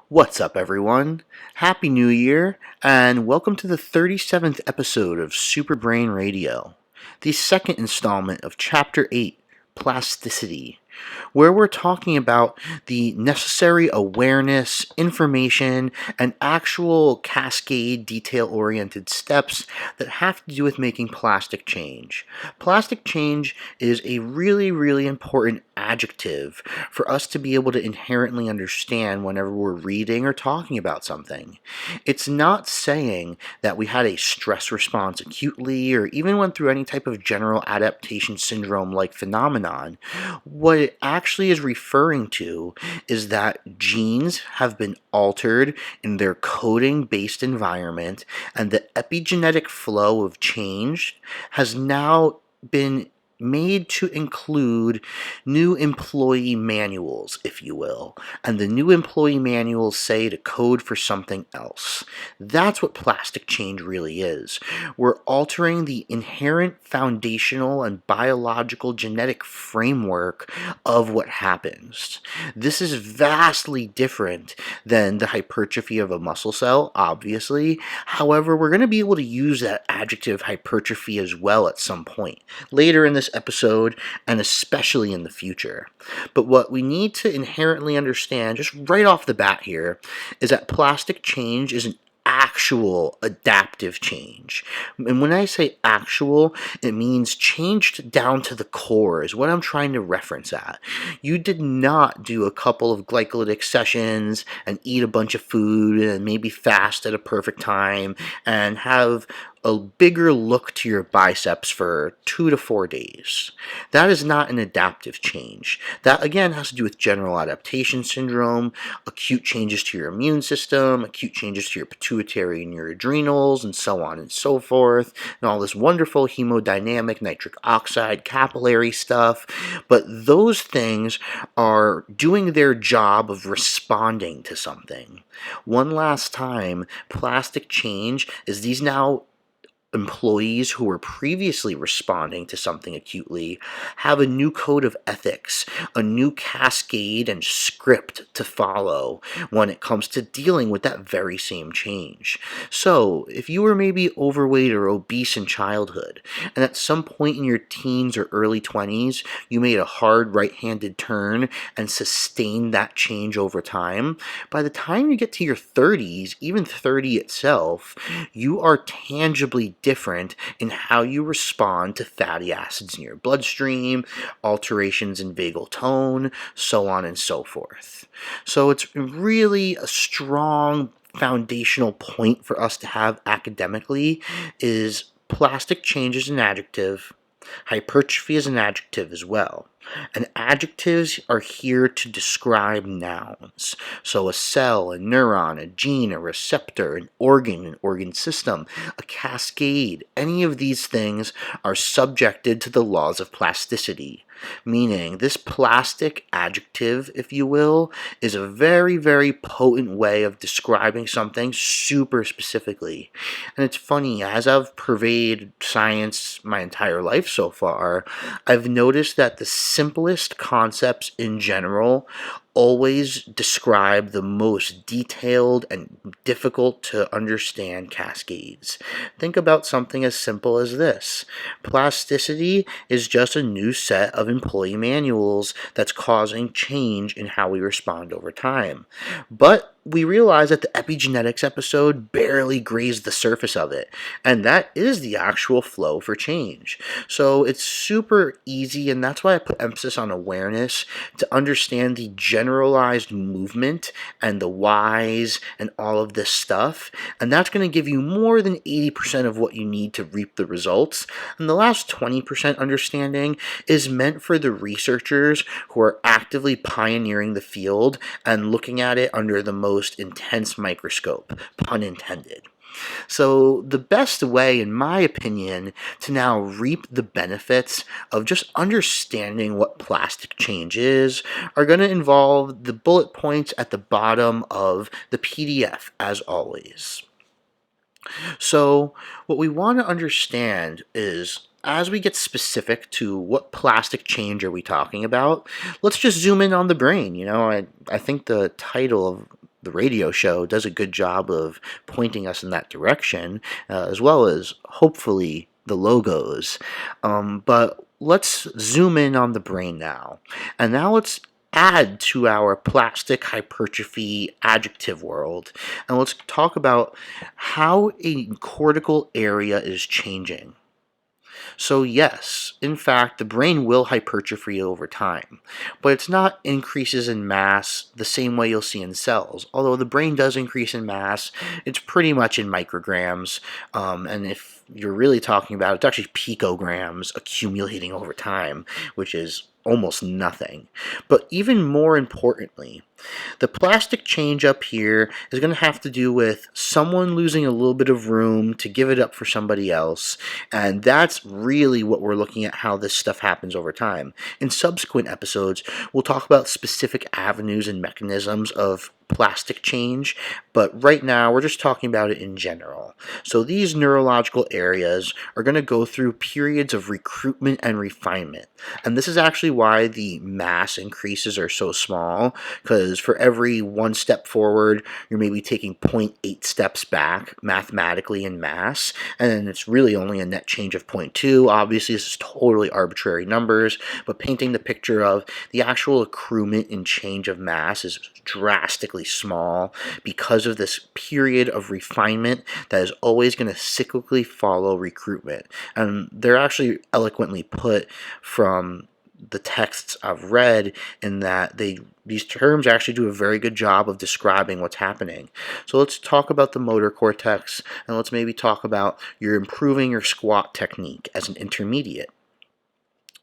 What's up, everyone? Happy New Year, and welcome to the 37th episode of Super Brain Radio, the second installment of Chapter 8, Plasticity, where we're talking about the necessary awareness, information, and actual cascade detail-oriented steps that have to do with making plastic change. Plastic change is a really, really important adjective for us to be able to inherently understand whenever we're reading or talking about something. It's not saying that we had a stress response acutely or even went through any type of general adaptation syndrome like phenomenon. What it actually is referring to is that genes have been altered in their coding-based environment, and the epigenetic flow of change has now been made to include new employee manuals, if you will. And the new employee manuals say to code for something else. That's what plastic change really is. We're altering the inherent foundational and biological genetic framework of what happens. This is vastly different than the hypertrophy of a muscle cell, obviously. However, we're going to be able to use that adjective hypertrophy as well at some point later in this episode, and especially in the future. But what we need to inherently understand, just right off the bat here, is that plastic change is an actual adaptive change. And when I say actual, it means changed down to the core is what I'm trying to reference at. You did not do a couple of glycolytic sessions and eat a bunch of food and maybe fast at a perfect time and have a bigger look to your biceps for 2 to 4 days. That is not an adaptive change. That again has to do with general adaptation syndrome, acute changes to your immune system, acute changes to your pituitary and your adrenals, and so on and so forth, and all this wonderful hemodynamic, nitric oxide, capillary stuff. But those things are doing their job of responding to something. One last time, plastic change is these now employees who were previously responding to something acutely have a new code of ethics, a new cascade and script to follow when it comes to dealing with that very same change. So, if you were maybe overweight or obese in childhood, and at some point in your teens or early 20s, you made a hard right-handed turn and sustained that change over time, by the time you get to your 30s, even 30 itself, you are tangibly different in how you respond to fatty acids in your bloodstream, alterations in vagal tone, so on and so forth. So it's really a strong foundational point for us to have academically is plastic change is an adjective, hypertrophy is an adjective as well. And adjectives are here to describe nouns. So a cell, a neuron, a gene, a receptor, an organ system, a cascade, any of these things are subjected to the laws of plasticity. Meaning, this plastic adjective, if you will, is a very, very potent way of describing something super specifically. And it's funny, as I've pervaded science my entire life so far, I've noticed that the simplest concepts in general always describe the most detailed and difficult to understand cascades. Think about something as simple as this. Plasticity is just a new set of employee manuals that's causing change in how we respond over time. But we realize that the epigenetics episode barely grazed the surface of it, and that is the actual flow for change. So it's super easy, and that's why I put emphasis on awareness, to understand the generalized movement and the whys and all of this stuff, and that's going to give you more than 80% of what you need to reap the results. And the last 20% understanding is meant for the researchers who are actively pioneering the field and looking at it under the most intense microscope, pun intended. So the best way, in my opinion, to now reap the benefits of just understanding what plastic change is are going to involve the bullet points at the bottom of the PDF, as always. So what we want to understand is, as we get specific to what plastic change are we talking about, let's just zoom in on the brain. I think the title of the radio show does a good job of pointing us in that direction, as well as hopefully the logos. But let's zoom in on the brain now. And now let's add to our plastic hypertrophy adjective world. And let's talk about how a cortical area is changing. So yes, in fact, the brain will hypertrophy over time, but it's not increases in mass the same way you'll see in cells. Although the brain does increase in mass, it's pretty much in micrograms, and if you're really talking about it, it's actually picograms accumulating over time, which is almost nothing. But even more importantly, the plastic change up here is going to have to do with someone losing a little bit of room to give it up for somebody else, and that's really what we're looking at, how this stuff happens over time. In subsequent episodes, we'll talk about specific avenues and mechanisms of plastic change, but right now we're just talking about it in general. So these neurological areas are going to go through periods of recruitment and refinement, and this is actually why the mass increases are so small, because for every one step forward, you're maybe taking 0.8 steps back mathematically in mass, and then it's really only a net change of 0.2. Obviously, this is totally arbitrary numbers, but painting the picture of the actual accruement and change of mass is drastically small because of this period of refinement that is always going to cyclically follow recruitment. And they're actually eloquently put from the texts I've read in that these terms actually do a very good job of describing what's happening. So let's talk about the motor cortex, and let's maybe talk about you're improving your squat technique as an intermediate.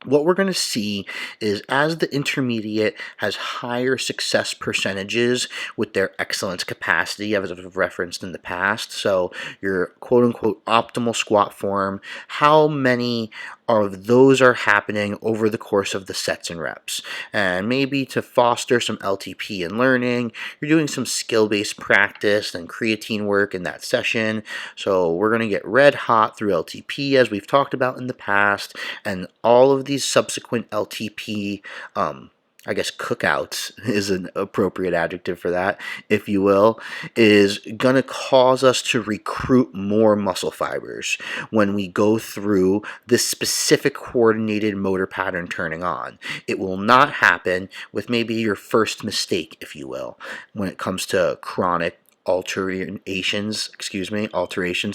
What we're going to see is as the intermediate has higher success percentages with their excellence capacity, as I've referenced in the past, so your quote-unquote optimal squat form, how many of those are happening over the course of the sets and reps. And maybe to foster some LTP and learning, you're doing some skill-based practice and creatine work in that session. So we're going to get red hot through LTP, as we've talked about in the past, and all of these subsequent LTP I guess cookouts is an appropriate adjective for that, if you will, is going to cause us to recruit more muscle fibers when we go through this specific coordinated motor pattern turning on. It will not happen with maybe your first mistake, if you will, when it comes to chronic alterations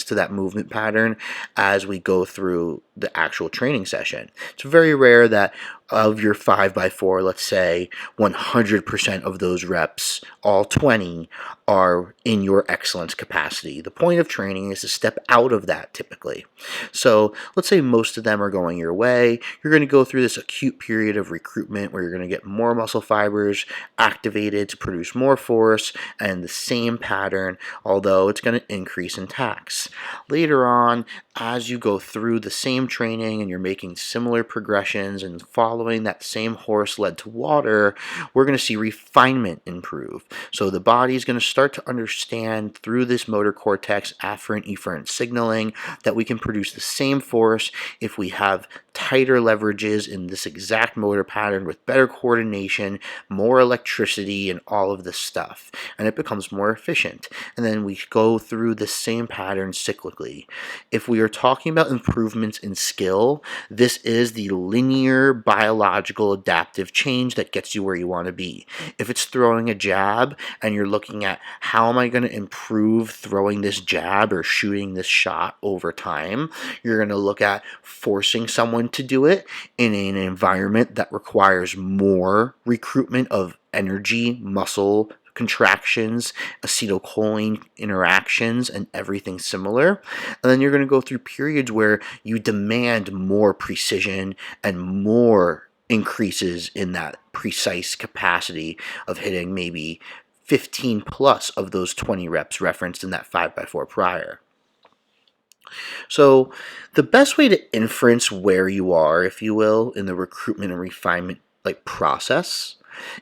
to that movement pattern as we go through the actual training session. It's very rare that of your 5x4, let's say 100% of those reps, all 20, are in your excellence capacity. The point of training is to step out of that typically. So let's say most of them are going your way. You're going to go through this acute period of recruitment where you're going to get more muscle fibers activated to produce more force, and the same pattern, although it's going to increase in tax. Later on, as you go through the same training and you're making similar progressions and following that same horse led to water, we're going to see refinement improve. So the body is going to start to understand through this motor cortex afferent efferent signaling that we can produce the same force if we have tighter leverages in this exact motor pattern with better coordination, more electricity, and all of this stuff. And it becomes more efficient. And then we go through the same pattern cyclically. If we are talking about improvements in skill, this is the linear biological adaptive change that gets you where you want to be. If it's throwing a jab and you're looking at how am I going to improve throwing this jab or shooting this shot over time, you're going to look at forcing someone to do it in an environment that requires more recruitment of energy, muscle contractions, acetylcholine interactions, and everything similar. And then you're going to go through periods where you demand more precision and more increases in that precise capacity of hitting maybe 15 plus of those 20 reps referenced in that 5x4 prior. So the best way to inference where you are, if you will, in the recruitment and refinement process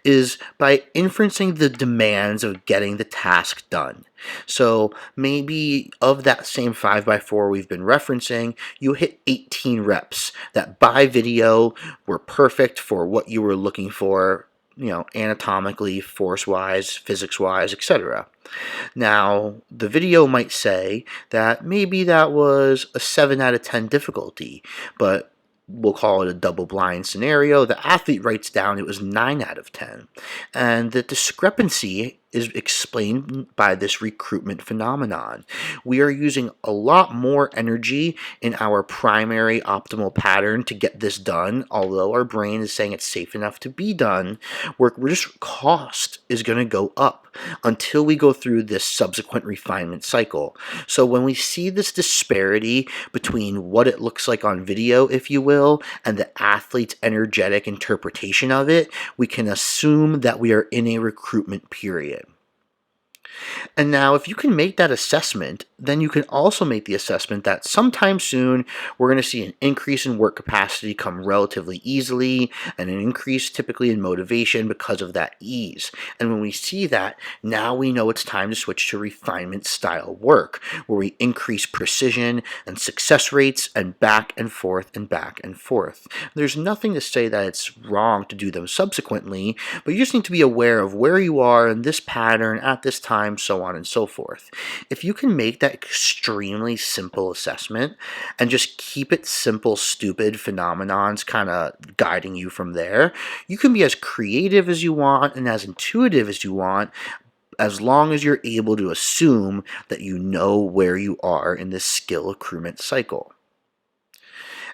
is by inferencing the demands of getting the task done. So maybe of that same 5x4 we've been referencing, you hit 18 reps that by video were perfect for what you were looking for anatomically, force-wise, physics-wise, etc. Now, the video might say that maybe that was a 7 out of 10 difficulty, but we'll call it a double-blind scenario. The athlete writes down it was 9 out of 10. And the discrepancy is explained by this recruitment phenomenon. We are using a lot more energy in our primary optimal pattern to get this done, although our brain is saying it's safe enough to be done. We're just cost is going to go up until we go through this subsequent refinement cycle. So when we see this disparity between what it looks like on video, if you will, and the athlete's energetic interpretation of it, we can assume that we are in a recruitment period. And now, if you can make that assessment, then you can also make the assessment that sometime soon we're going to see an increase in work capacity come relatively easily, and an increase typically in motivation because of that ease. And when we see that, now we know it's time to switch to refinement style work, where we increase precision and success rates and back and forth and back and forth. There's nothing to say that it's wrong to do them subsequently, but you just need to be aware of where you are in this pattern at this time, so on and so forth. If you can make that extremely simple assessment and just keep it simple, stupid phenomenons kind of guiding you from there, you can be as creative as you want and as intuitive as you want, as long as you're able to assume that you know where you are in this skill accruement cycle.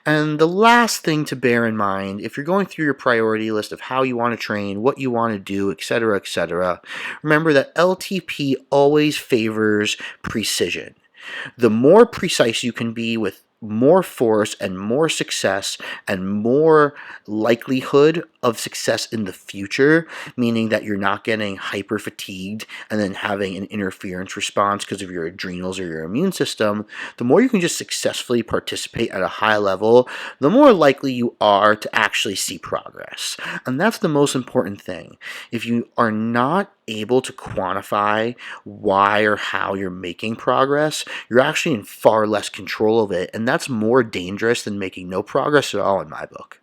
And the last thing to bear in mind, if you're going through your priority list of how you want to train, what you want to do, etc., remember that LTP always favors precision. The more precise you can be with more force and more success and more likelihood of success in the future, meaning that you're not getting hyper fatigued and then having an interference response because of your adrenals or your immune system, the more you can just successfully participate at a high level, the more likely you are to actually see progress. And that's the most important thing. If you are not able to quantify why or how you're making progress, you're actually in far less control of it, and that's more dangerous than making no progress at all in my book.